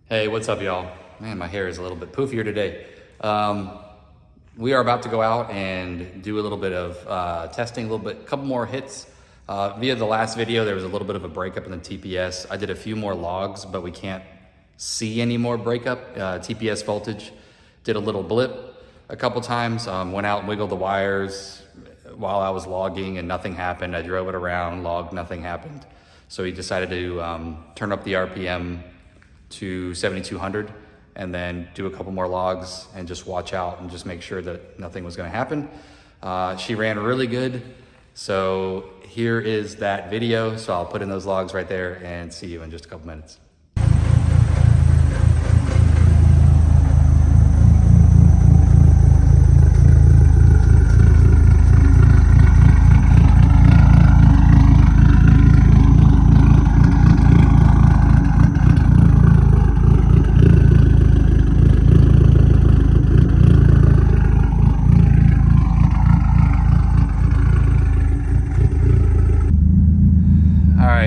Hey, what's up, y'all? Man, my hair is a little bit poofier today. We are about to go out and do a little bit of testing, a couple more hits. Via the last video, there was a little bit of a breakup in the TPS. I did a few more logs, but we can't see any more breakup. TPS voltage did a little blip a couple times. Went out and wiggled the wires while I was logging and nothing happened. I drove it around, logged, nothing happened. So he decided to turn up the RPM to 7,200 and then do a couple more logs and just watch out and just make sure that nothing was going to happen. She ran really good. So here is that video. So I'll put in those logs right there and see you in just a couple minutes.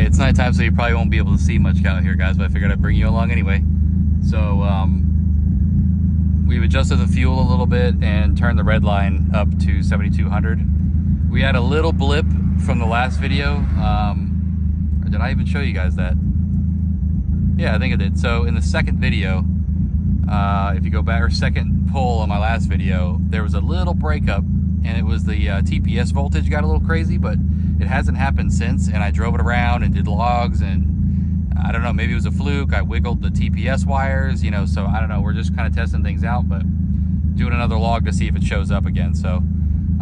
It's nighttime, so you probably won't be able to see much out here, guys, but I figured I'd bring you along anyway. So we've adjusted the fuel a little bit and turned the red line up to 7,200. We had a little blip from the last video. Or did I even show you guys that? Yeah, I think I did. So in the second video, if you go back, or second pull on my last video, there was a little breakup, and it was the TPS voltage got a little crazy, but it hasn't happened since, and I drove it around and did logs, and I don't know, maybe it was a fluke. I wiggled the TPS wires, you know, so I don't know. We're just kind of testing things out, but doing another log to see if it shows up again. So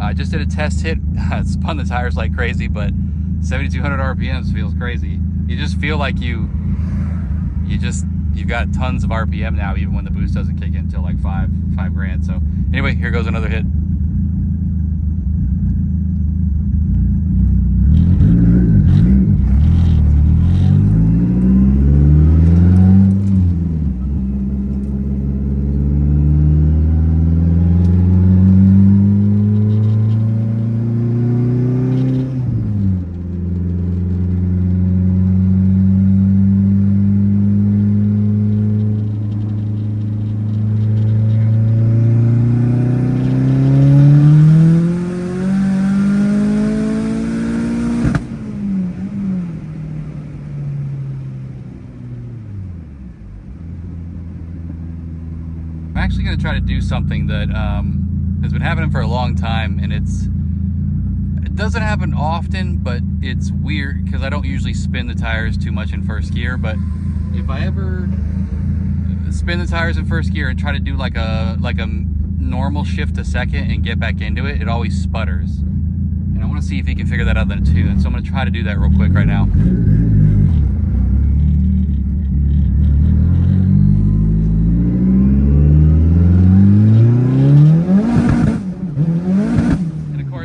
I just did a test hit. Spun the tires like crazy, but 7,200 RPMs feels crazy. You just feel like you've got tons of RPM now, even when the boost doesn't kick in until like five grand. So anyway, here goes another hit. I'm actually going to try to do something that has been happening for a long time, and it doesn't happen often, but it's weird because I don't usually spin the tires too much in first gear. But if I ever spin the tires in first gear and try to do like a normal shift to second and get back into it, it always sputters. And I want to see if you can figure that out then too. And so I'm going to try to do that real quick right now.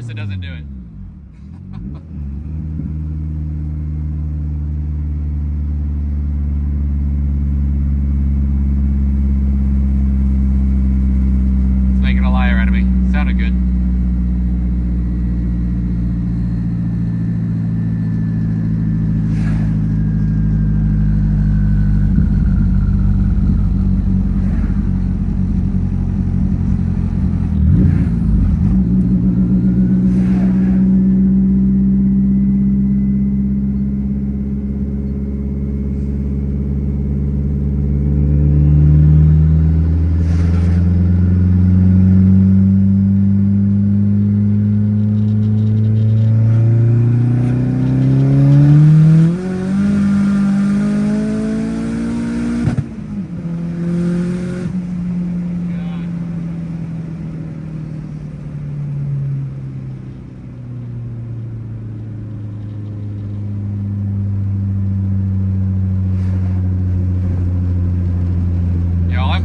It doesn't do it. It's making a liar out of me. Sounded good.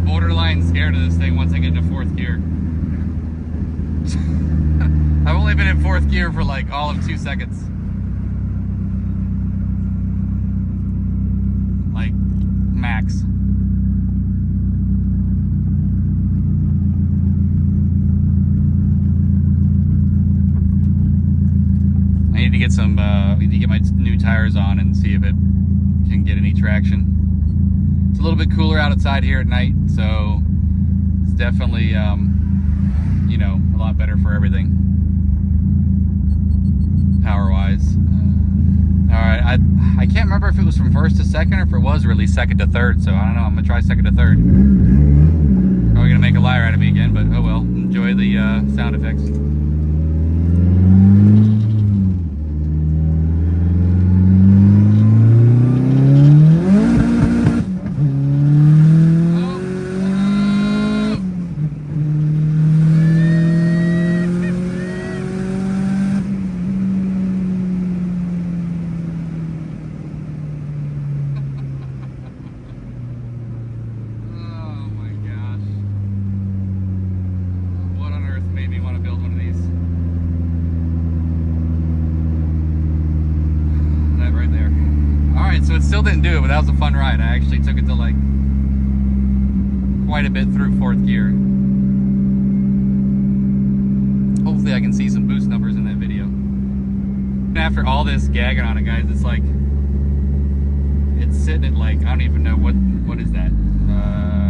Borderline scared of this thing once I get into fourth gear. I've only been in fourth gear for like all of 2 seconds. Like, max. I need to get some, need to get my new tires on and see if it can get any traction. It's a little bit cooler outside here at night, so it's definitely, you know, a lot better for everything, power-wise. All right, I can't remember if it was from first to second or if it was really second to third, so I don't know. I'm gonna try second to third. Probably gonna make a liar out of me again, but oh well. Enjoy the sound effects. So it still didn't do it, but that was a fun ride. I actually took it to like quite a bit through fourth gear. Hopefully I can see some boost numbers in that video. And after all this gagging on it, guys, it's like, it's sitting at like, I don't even know what is that?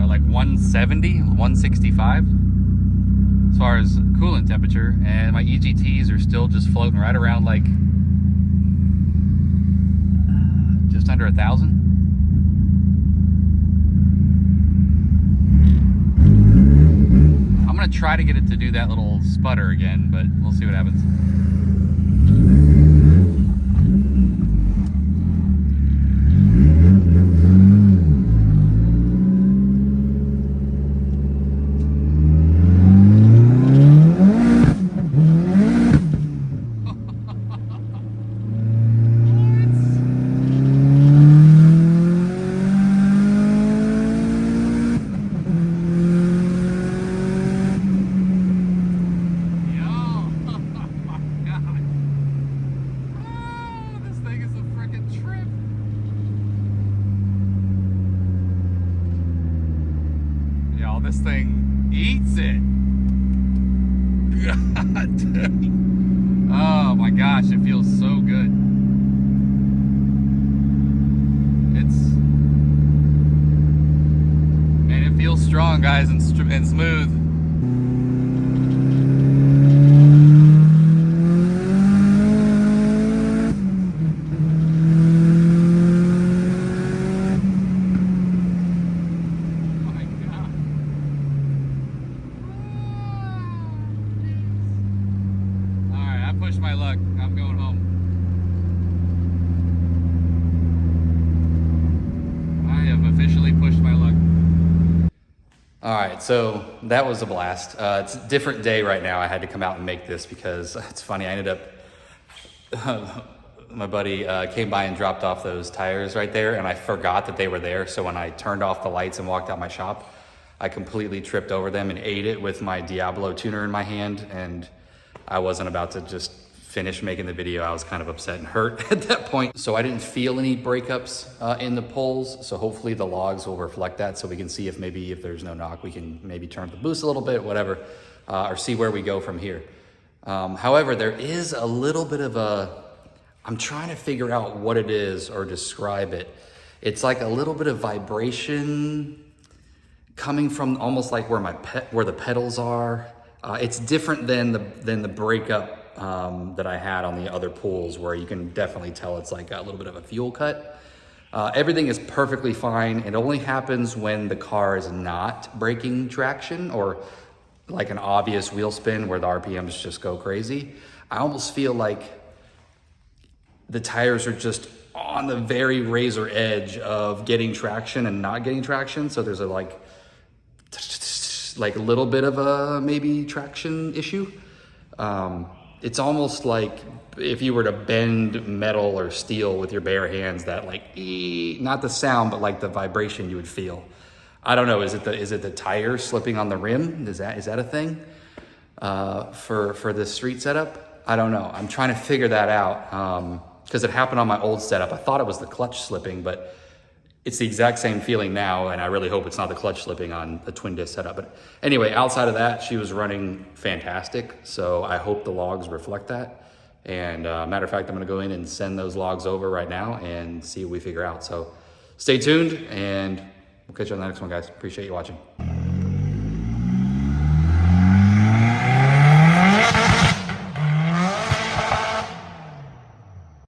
Like 170, 165 as far as coolant temperature, and my EGTs are still just floating right around like just under 1,000. I'm gonna try to get it to do that little sputter again, but we'll see what happens. This thing eats it. God dang. Oh my gosh, it feels so good. Man, it feels strong, guys, and smooth. Pushed my luck. I'm going home. I have officially pushed my luck. All right, so that was a blast. It's a different day right now. I had to come out and make this because it's funny. I ended up, my buddy came by and dropped off those tires right there, and I forgot that they were there. So when I turned off the lights and walked out my shop, I completely tripped over them and ate it with my Diablo tuner in my hand, and I wasn't about to just finish making the video. I was kind of upset and hurt at that point. So I didn't feel any breakups in the pulls. So hopefully the logs will reflect that, so we can see if maybe if there's no knock, we can maybe turn up the boost a little bit, whatever, or see where we go from here. However, there is a little bit of I'm trying to figure out what it is or describe it. It's like a little bit of vibration coming from almost like where the pedals are. It's different than the breakup that I had on the other pulls, where you can definitely tell it's like a little bit of a fuel cut. Everything is perfectly fine. It only happens when the car is not breaking traction, or like an obvious wheel spin where the RPMs just go crazy. I almost feel like the tires are just on the very razor edge of getting traction and not getting traction. So there's a like a little bit of a maybe traction issue. It's almost like if you were to bend metal or steel with your bare hands, that like, not the sound, but like the vibration you would feel. I don't know, is it the tire slipping on the rim? Is that a thing for this street setup? I don't know. I'm trying to figure that out because it happened on my old setup. I thought it was the clutch slipping, but it's the exact same feeling now, and I really hope it's not the clutch slipping on a twin disc setup. But anyway, outside of that, she was running fantastic, so I hope the logs reflect that. And matter of fact, I'm gonna go in and send those logs over right now and see what we figure out. So stay tuned, and We'll catch you on the next one, guys. Appreciate you watching.